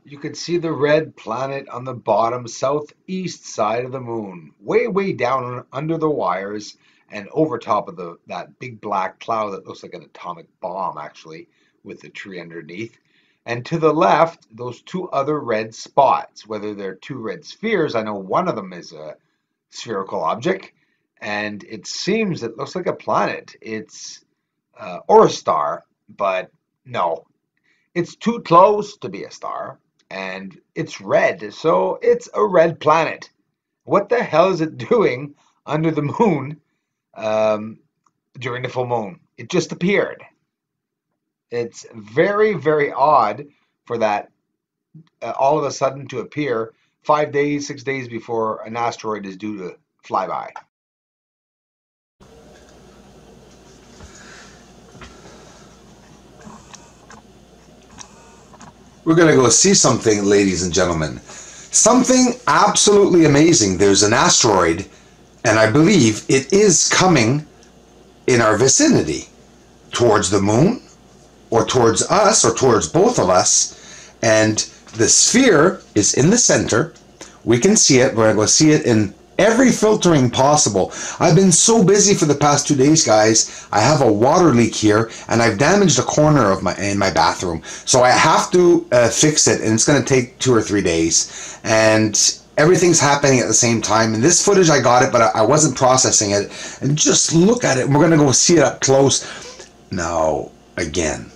You can see the red planet on the bottom southeast side of the moon, way down under the wires and over top of that big black cloud that looks like an atomic bomb, actually, with the tree underneath. And to the left, those two other red spots, whether they're two red spheres, I know one of them is a spherical object, and it looks like a planet. It's or a star, but no, it's too close to be a star, and it's red, so it's a red planet. What the hell is it doing under the moon um, during the full moon? It just appeared. It's very odd for that all of a sudden to appear 5 days, 6 days before an asteroid is due to fly by. We're going to go see something, ladies and gentlemen. Something absolutely amazing. There's an asteroid, and I believe it is coming in our vicinity, towards the moon, or towards us, or towards both of us. And the sphere is in the center. We can see it. We're going to go see it in every filtering possible. I've been so busy for the past 2 days, guys. I have a water leak here, and I've damaged a corner of my bathroom. So I have to fix it, and it's going to take 2 or 3 days. And everything's happening at the same time. And this footage, I got it, but I wasn't processing it. And just look at it. We're going to go see it up close. Now, again,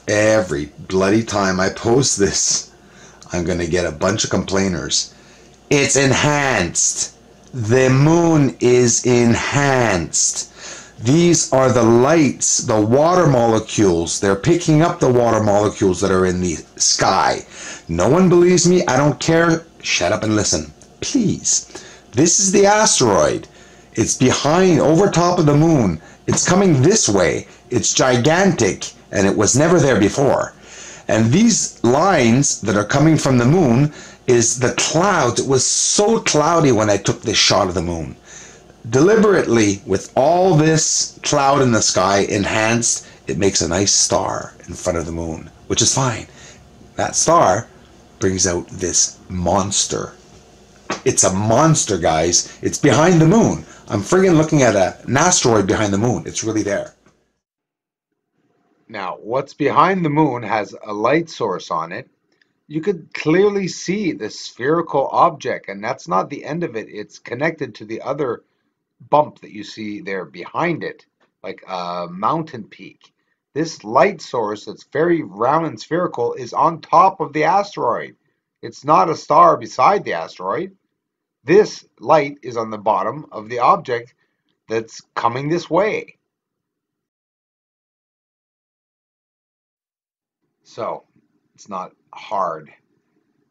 every bloody time I post this, I'm going to get a bunch of complainers. It's enhanced. The moon is enhanced. These are the lights, the water molecules. They're picking up the water molecules that are in the sky. No one believes me. I don't care. Shut up and listen, please. This is the asteroid. It's behind, over top of the moon. It's coming this way. It's gigantic, and it was never there before. And these lines that are coming from the moon is the clouds. It was so cloudy when I took this shot of the moon. Deliberately, with all this cloud in the sky enhanced, it makes a nice star in front of the moon, which is fine. That star brings out this monster. It's a monster, guys. It's behind the moon. I'm friggin' looking at an asteroid behind the moon. It's really there. Now, what's behind the moon has a light source on it. You could clearly see the spherical object, and that's not the end of it. It's connected to the other bump that you see there behind it, like a mountain peak. This light source that's very round and spherical is on top of the asteroid. It's not a star beside the asteroid. This light is on the bottom of the object that's coming this way. So it's not hard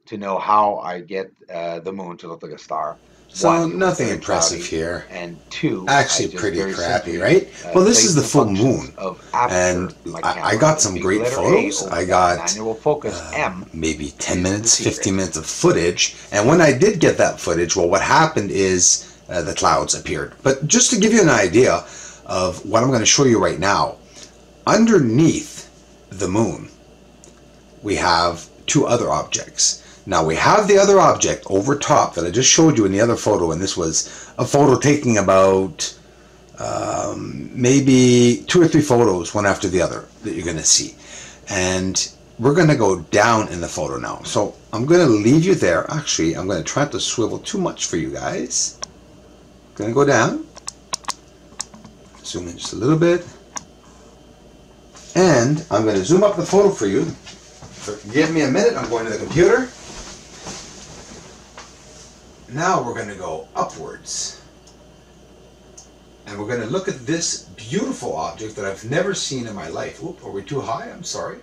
to know how I get the moon to look like a star. So One, it was nothing very impressive cloudy, here. and two, I Actually just pretty very crappy, simply right? Well, this is placed the the full functions moon. of aperture And in my I camera, got the some big great letter A photos. over I that got manual focus M maybe 10 is the minutes, 15 secret. minutes of footage. And when I did get that footage, well, what happened is the clouds appeared. But just to give you an idea of what I'm going to show you right now, underneath the moon, we have two other objects. Now we have the other object over top that I just showed you in the other photo, and this was a photo taking about maybe 2 or 3 photos, one after the other, that you're going to see. And we're going to go down in the photo now. So I'm going to leave you there. Actually, I'm going to try not to swivel too much for you guys. Going to go down. Zoom in just a little bit. And I'm going to zoom up the photo for you. So give me a minute. I'm going to the computer. Now we're going to go upwards. And we're going to look at this beautiful object that I've never seen in my life. Oop, are we too high? I'm sorry.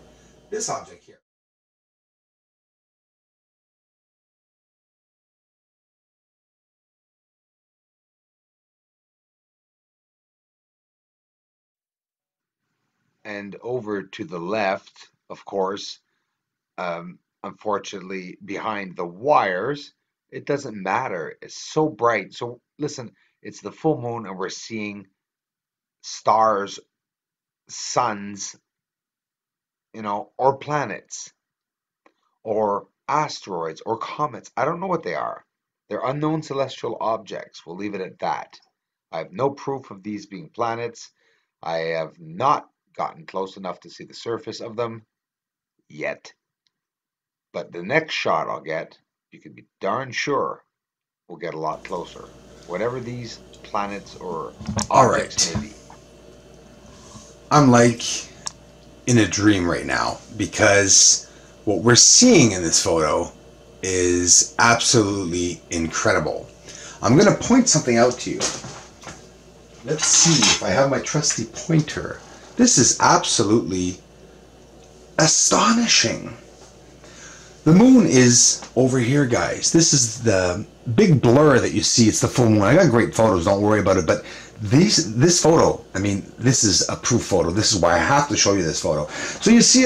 This object here. And over to the left, of course, unfortunately, behind the wires, it doesn't matter. It's so bright. So listen, it's the full moon, and we're seeing stars, suns, or planets, or asteroids or comets. I don't know what they are. They're unknown celestial objects. We'll leave it at that. I have no proof of these being planets. I have not gotten close enough to see the surface of them yet. But the next shot I'll get, you can be darn sure we'll get a lot closer. Whatever these planets or All objects right. may be. I'm like in a dream right now because what we're seeing in this photo is absolutely incredible. I'm going to point something out to you. Let's see if I have my trusty pointer. This is absolutely astonishing. The moon is over here, guys. This is the big blur that you see. It's the full moon. I got great photos, don't worry about it. But this photo, I mean, this is a proof photo. This is why I have to show you this photo. So you see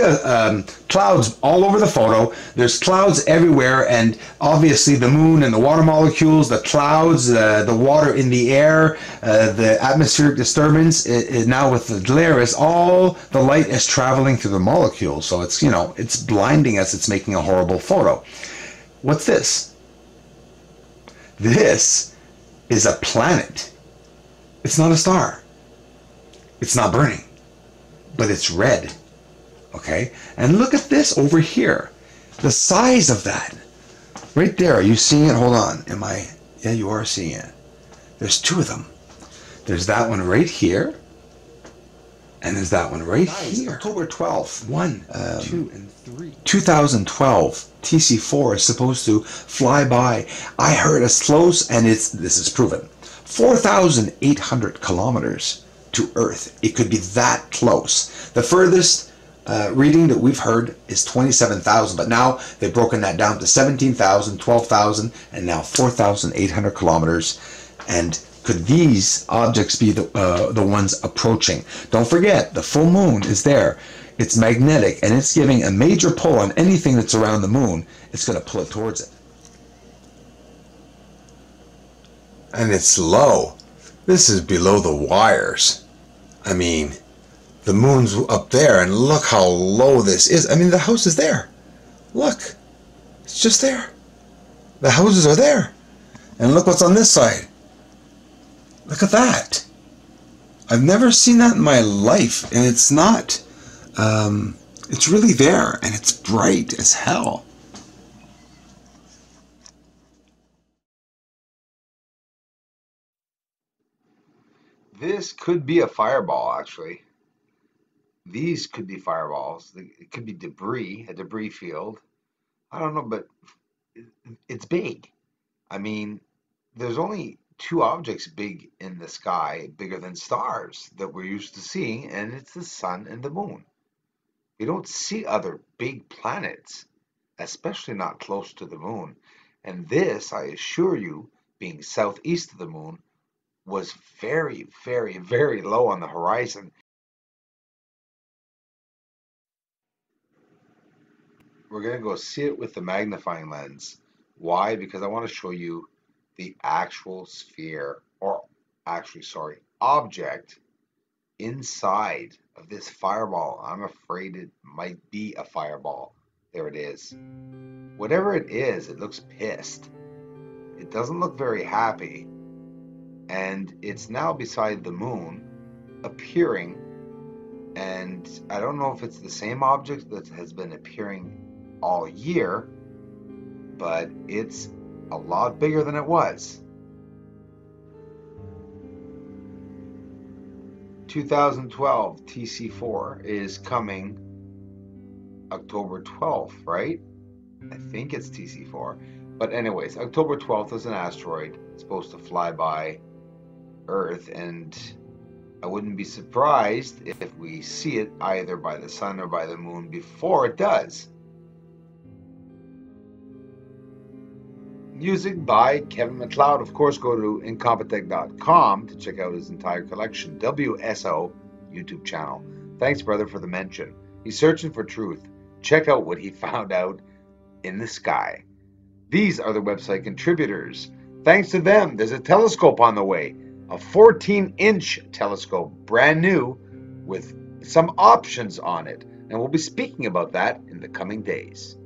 clouds all over the photo. There's clouds everywhere, and obviously the moon and the water molecules, the clouds, the water in the air, the atmospheric disturbance. Now with the glare, is all the light is traveling through the molecules. So it's, you know, it's blinding us. It's making a horrible photo. What's this? This is a planet. It's not a star. It's not burning, but it's red. Okay? And look at this over here. The size of that. Right there. Are you seeing it? Hold on. Am I? Yeah, you are seeing it. There's two of them. There's that one right here. And there's that one right here. October 12th. 2 and 3. 2012. TC4 is supposed to fly by. I heard as close, and this is proven, 4,800 kilometers to Earth. It could be that close. The furthest reading that we've heard is 27,000, but now they've broken that down to 17,000, 12,000, and now 4,800 kilometers. And could these objects be the ones approaching? Don't forget, the full moon is there. It's magnetic, and it's giving a major pull on anything that's around the moon. It's going to pull it towards it. And it's low. This is below the wires. I mean, the moon's up there, and look how low this is. I mean, the house is there. Look. It's just there. The houses are there. And look what's on this side. Look at that. I've never seen that in my life, and it's not. It's really there, and it's bright as hell. This could be a fireball, actually. These could be fireballs. It could be debris, a debris field. I don't know, but it's big. I mean, there's only two objects big in the sky, bigger than stars that we're used to seeing, and it's the sun and the moon. We don't see other big planets, especially not close to the moon. And this, I assure you, being southeast of the moon, was very, very, very low on the horizon. We're going to go see it with the magnifying lens. Why? Because I want to show you the actual sphere, or actually, sorry, object inside of this fireball. I'm afraid it might be a fireball. There it is. Whatever it is, it looks pissed. It doesn't look very happy. And it's now beside the moon, appearing. And I don't know if it's the same object that has been appearing all year, but it's a lot bigger than it was. 2012 TC4 is coming October 12th, right? I think it's TC4. But anyways, October 12th is an asteroid. It's supposed to fly by Earth, and I wouldn't be surprised if we see it either by the sun or by the moon before it does. Music by Kevin MacLeod. Of course, go to incompetech.com to check out his entire collection. WSO YouTube channel. Thanks, brother, for the mention. He's searching for truth. Check out what he found out in the sky. These are the website contributors. Thanks to them, there's a telescope on the way. A 14-inch telescope, brand new, with some options on it. And we'll be speaking about that in the coming days.